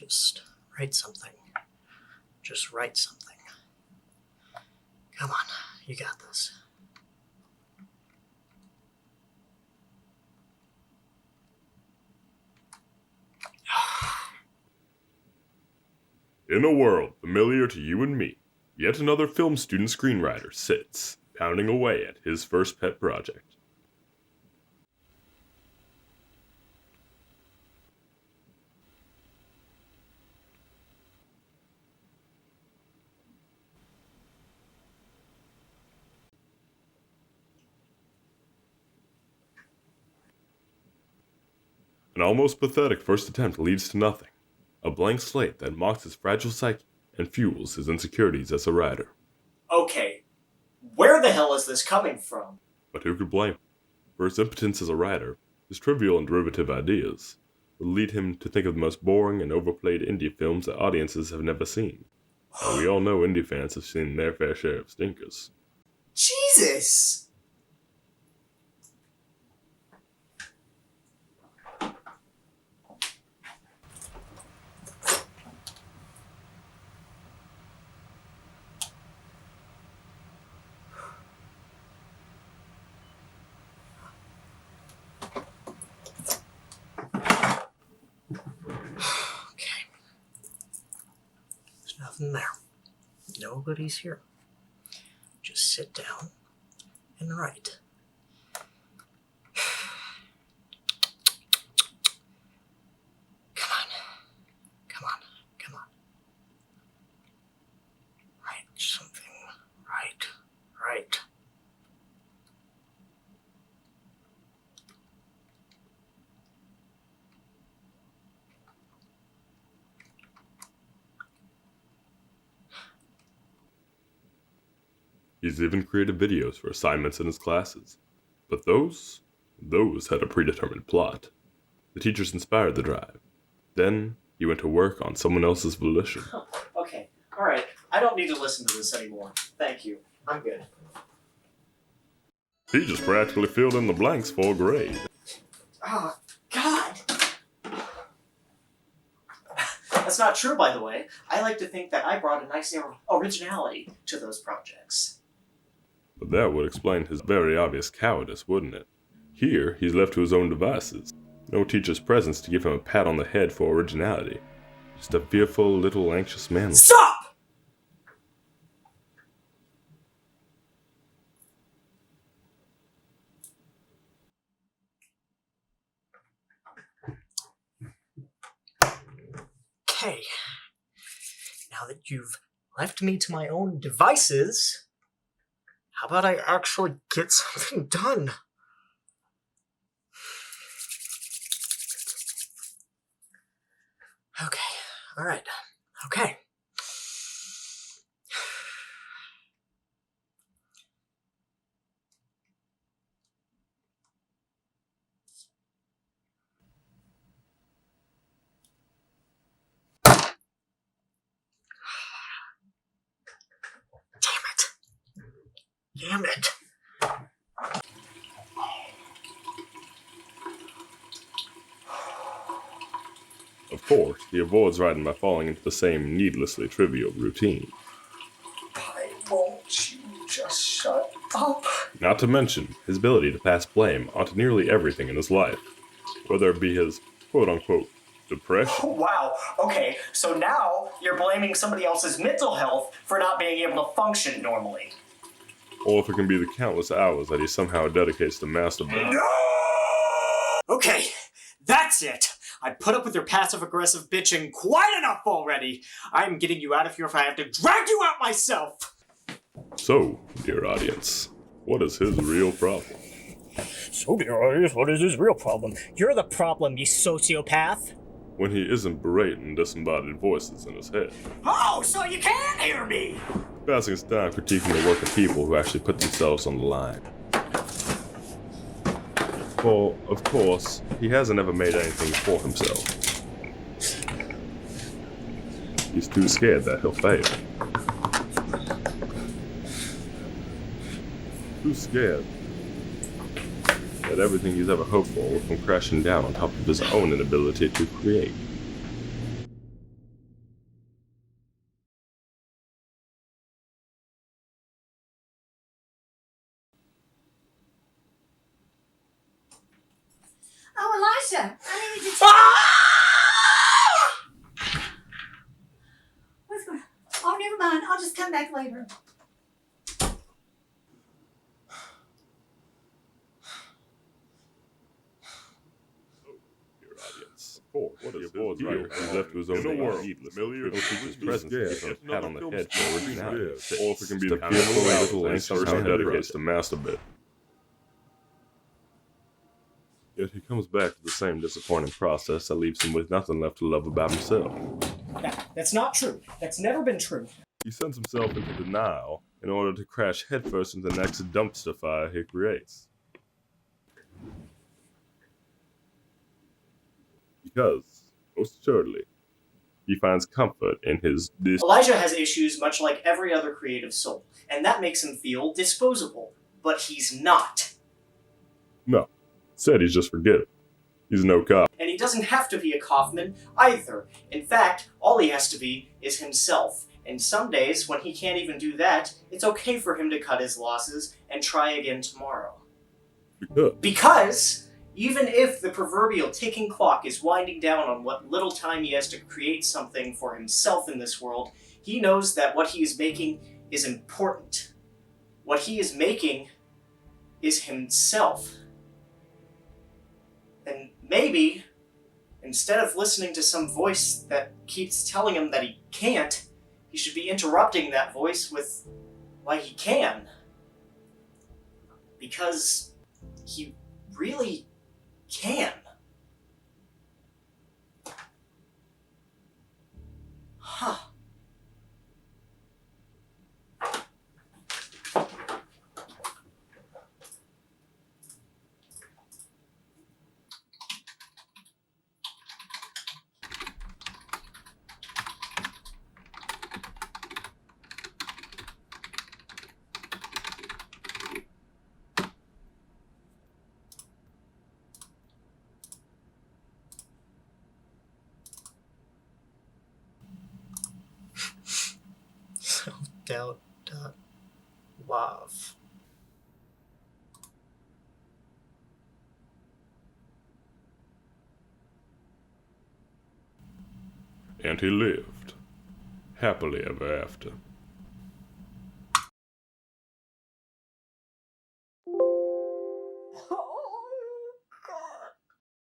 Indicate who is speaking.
Speaker 1: Just write something. Just write something. Come on, you got this.
Speaker 2: In a world familiar to you and me, yet another film student screenwriter sits, pounding away at his first pet project. An almost pathetic first attempt leads to nothing. A blank slate that mocks his fragile psyche and fuels his insecurities as a writer.
Speaker 1: Okay, where the hell is this coming from?
Speaker 2: But who could blame him? For his impotence as a writer, his trivial and derivative ideas would lead him to think of the most boring and overplayed indie films that audiences have never seen. And we all know indie fans have seen their fair share of stinkers.
Speaker 1: Jesus! Nothing there. Nobody's here. Just sit down and write. Come on. Come on. Come on. Write something. Write. Write.
Speaker 2: He's even created videos for assignments in his classes. But those had a predetermined plot. The teachers inspired the drive. Then he went to work on someone else's volition.
Speaker 1: Okay, alright. I don't need to listen to this anymore. Thank you. I'm good.
Speaker 2: He just practically filled in the blanks for a grade.
Speaker 1: Oh, God! That's not true, by the way. I like to think that I brought a nice originality to those projects.
Speaker 2: But that would explain his very obvious cowardice, wouldn't it? Here, he's left to his own devices. No teacher's presence to give him a pat on the head for originality. Just a fearful, little anxious man.
Speaker 1: Stop! Okay. Now that you've left me to my own devices, how about I actually get something done? Okay, alright, okay. Damn it.
Speaker 2: Of course, he avoids writing by falling into the same needlessly trivial routine.
Speaker 1: Why won't you just shut up?
Speaker 2: Not to mention his ability to pass blame onto nearly everything in his life, whether it be his quote-unquote depression.
Speaker 1: Oh, wow, okay, so now you're blaming somebody else's mental health for not being able to function normally.
Speaker 2: Or if it can be the countless hours that he somehow dedicates to masturbating.
Speaker 1: No! Okay, that's it. I put up with your passive-aggressive bitching quite enough already. I'm getting you out of here if I have to drag you out myself.
Speaker 2: So, dear audience, what is his real problem?
Speaker 1: So, dear audience, what is his real problem? You're the problem, you sociopath.
Speaker 2: When he isn't berating disembodied voices in his head.
Speaker 1: Oh, so you can't hear me!
Speaker 2: Passing his time critiquing the work of people who actually put themselves on the line. For, of course, he hasn't ever made anything for himself. He's too scared that he'll fail. Too scared that everything he's ever hoped for will come crashing down on top of his own inability to create.
Speaker 3: Elijah, I needed to What's going on? Oh, never mind. I'll just come back later.
Speaker 2: What is your boy's right? He left to his own world. Familiar teacher's presence gives him a pat on the head for originality. Or if it can be the fearful little anxious how dedicates to masturbate. Yet he comes back to the same disappointing process that leaves him with nothing left to love about himself.
Speaker 1: That's not true. That's never been true.
Speaker 2: He sends himself into denial in order to crash headfirst into the next dumpster fire he creates. Because, most assuredly, he finds comfort in his
Speaker 1: Elijah has issues much like every other creative soul, and that makes him feel disposable. But he's not.
Speaker 2: No. Said he's just forgetting. He's no cop.
Speaker 1: And he doesn't have to be a Kaufman either. In fact, all he has to be is himself. And some days, when he can't even do that, it's okay for him to cut his losses and try again tomorrow. Because even if the proverbial ticking clock is winding down on what little time he has to create something for himself in this world, he knows that what he is making is important. What he is making is himself. And maybe, instead of listening to some voice that keeps telling him that he can't, he should be interrupting that voice with why he can. Because he really can. Huh. Self-doubt.love.
Speaker 2: And he lived, happily ever after.